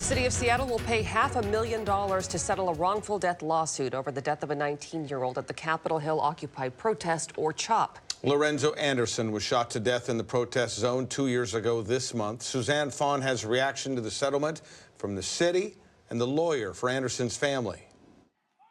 City of Seattle will pay $500,000 to settle a wrongful death lawsuit over the death of a 19-year-old at the Capitol Hill Occupied Protest, or CHOP. Lorenzo Anderson was shot to death in the protest zone 2 years ago this month. Suzanne Fawn has a reaction to the settlement from the city and the lawyer for Anderson's family.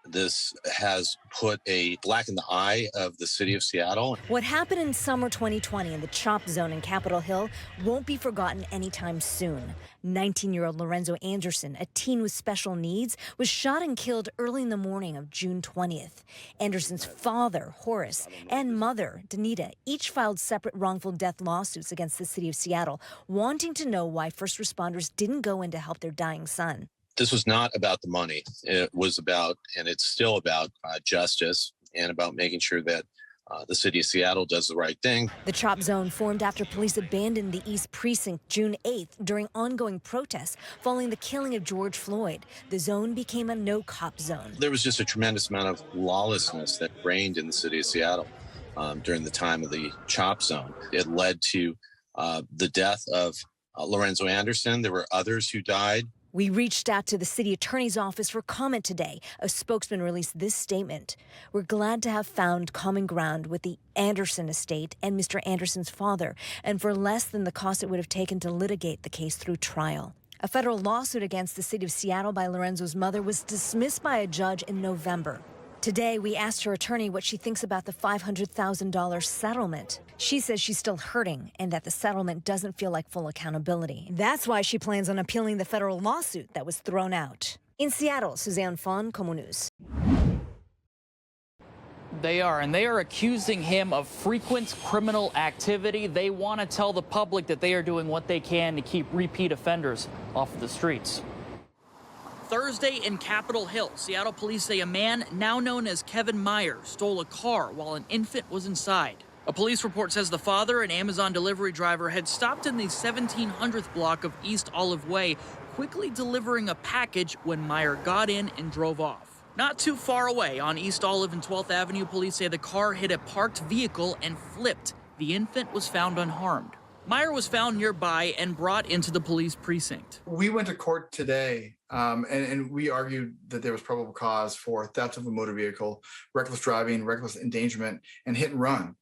This has put a black in the eye of the city of Seattle. What happened in summer 2020 in the CHOP zone in Capitol Hill won't be forgotten anytime soon. 19-year-old Lorenzo Anderson, a teen with special needs, was shot and killed early in the morning of June 20th. Anderson's father, Horace, and mother, Danita, each filed separate wrongful death lawsuits against the city of Seattle, wanting to know why first responders didn't go in to help their dying son. This was not about the money. It was about, and it's still about, justice and about making sure that the city of Seattle does the right thing. The CHOP zone formed after police abandoned the East Precinct June 8th during ongoing protests following the killing of George Floyd. The zone became a no-cop zone. There was just a tremendous amount of lawlessness that reigned in the city of Seattle during the time of the CHOP zone. It led to the death of Lorenzo Anderson. There were others who died. We reached out to the city attorney's office for comment today. A spokesman released this statement. We're glad to have found common ground with the Anderson estate and Mr. Anderson's father, and for less than the cost it would have taken to litigate the case through trial. A federal lawsuit against the city of Seattle by Lorenzo's mother was dismissed by a judge in November. Today, we asked her attorney what she thinks about the $500,000 settlement. She says she's still hurting and that the settlement doesn't feel like full accountability. That's why she plans on appealing the federal lawsuit that was thrown out. In Seattle, Suzanne Fawn, KOMO News. They are accusing him of frequent criminal activity. They want to tell the public that they are doing what they can to keep repeat offenders off of the streets. Thursday in Capitol Hill, Seattle police say a man now known as Kevin Meyer stole a car while an infant was inside. A police report says the father, an Amazon delivery driver, had stopped in the 1700th block of East Olive Way, quickly delivering a package when Meyer got in and drove off. Not too far away on East Olive and 12th Avenue, police say the car hit a parked vehicle and flipped. The infant was found unharmed. Meyer was found nearby and brought into the police precinct. We went to court today and we argued that there was probable cause for theft of a motor vehicle, reckless driving, reckless endangerment, and hit and run.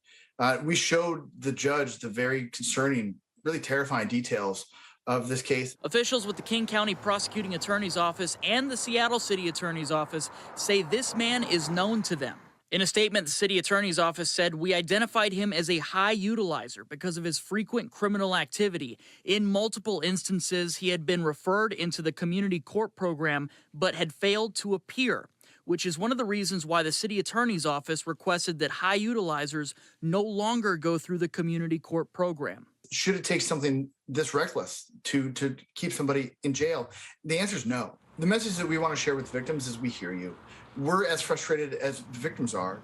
We showed the judge the very concerning, really terrifying details of this case. Officials with the King County Prosecuting Attorney's Office and the Seattle City Attorney's Office say this man is known to them. In a statement, the city attorney's office said, "We identified him as a high utilizer because of his frequent criminal activity. In multiple instances, he had been referred into the community court program, but had failed to appear, which is one of the reasons why the city attorney's office requested that high utilizers no longer go through the community court program." Should it take something this reckless to keep somebody in jail? The answer is no. The message that we want to share with victims is we hear you. We're as frustrated as the victims are.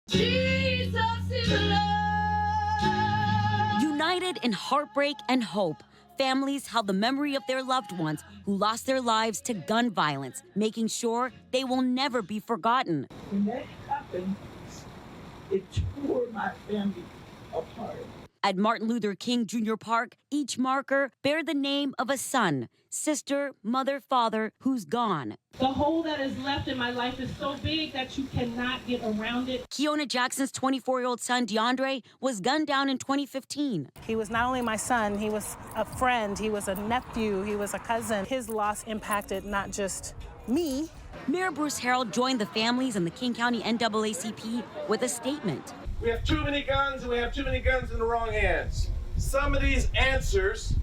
Jesus is love. United in heartbreak and hope, families held the memory of their loved ones who lost their lives to gun violence, making sure they will never be forgotten. When that happened, it tore my family apart. At Martin Luther King Jr. Park, each marker bear the name of a son, sister, mother, father who's gone. The hole that is left in my life is so big that you cannot get around it. Keona Jackson's 24-year-old son, DeAndre, was gunned down in 2015. He was not only my son, he was a friend, he was a nephew, he was a cousin. His loss impacted not just me. Mayor Bruce Harrell joined the families and the King County NAACP with a statement. We have too many guns, and we have too many guns in the wrong hands. Some of these answers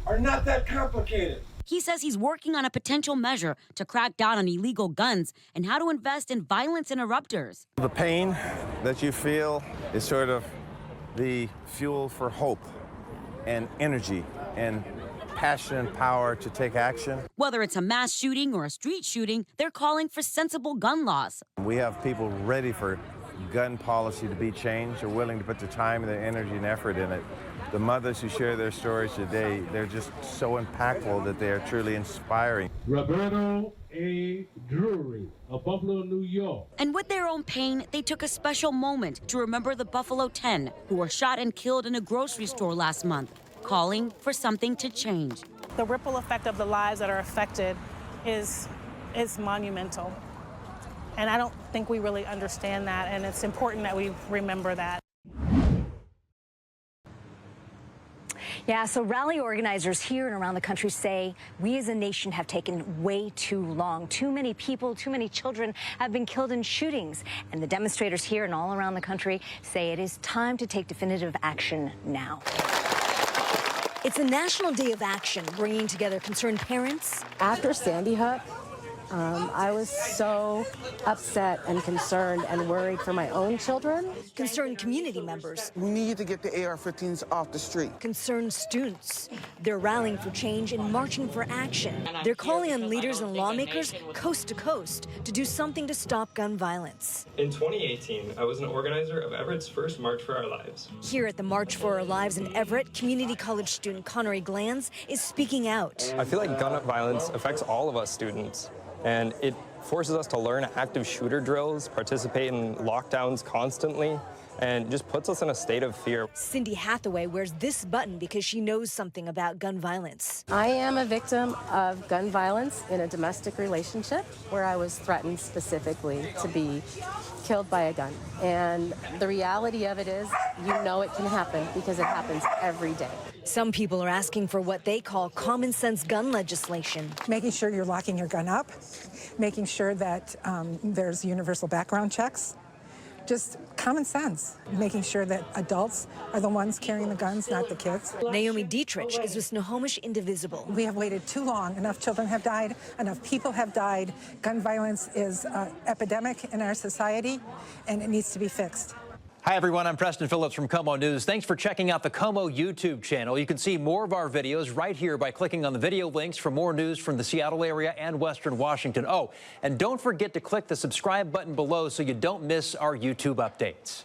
are not that complicated. He says he's working on a potential measure to crack down on illegal guns and how to invest in violence interrupters. The pain that you feel is sort of the fuel for hope and energy and passion and power to take action. Whether it's a mass shooting or a street shooting, they're calling for sensible gun laws. We have people ready for gun policy to be changed, are willing to put the time and the energy and effort in it. The mothers who share their stories today, they're just so impactful that they are truly inspiring. Roberto A. Drury of Buffalo, New York. And with their own pain, they took a special moment to remember the Buffalo 10 who were shot and killed in a grocery store last month. calling for something to change. The ripple effect of the lives that are affected is monumental. And I don't think we really understand that, and it's important that we remember that. Yeah, so rally organizers here and around the country say we as a nation have taken way too long. Too many people, too many children have been killed in shootings. And the demonstrators here and all around the country say it is time to take definitive action now. It's a national day of action, bringing together concerned parents. After Sandy Hook, I was so upset and concerned and worried for my own children. Concerned community members. We need to get the AR-15s off the street. Concerned students. They're rallying for change and marching for action. They're calling on leaders and lawmakers coast to coast to do something to stop gun violence. In 2018, I was an organizer of Everett's first March for Our Lives. Here at the March for Our Lives in Everett, community college student Connery Glanz is speaking out. I feel like gun violence affects all of us students. And it forces us to learn active shooter drills, participate in lockdowns constantly, and just puts us in a state of fear. Cindy Hathaway wears this button because she knows something about gun violence. I am a victim of gun violence in a domestic relationship where I was threatened specifically to be killed by a gun. And the reality of it is, you know it can happen because it happens every day. Some people are asking for what they call common sense gun legislation. Making sure you're locking your gun up, making sure that there's universal background checks. Just common sense, making sure that adults are the ones carrying the guns, not the kids. Naomi Dietrich is with Snohomish Indivisible. We have waited too long. Enough children have died. Enough people have died. Gun violence is an epidemic in our society, and it needs to be fixed. Hi, everyone. I'm Preston Phillips from KOMO News. Thanks for checking out the KOMO YouTube channel. You can see more of our videos right here by clicking on the video links for more news from the Seattle area and Western Washington. Oh, and don't forget to click the subscribe button below so you don't miss our YouTube updates.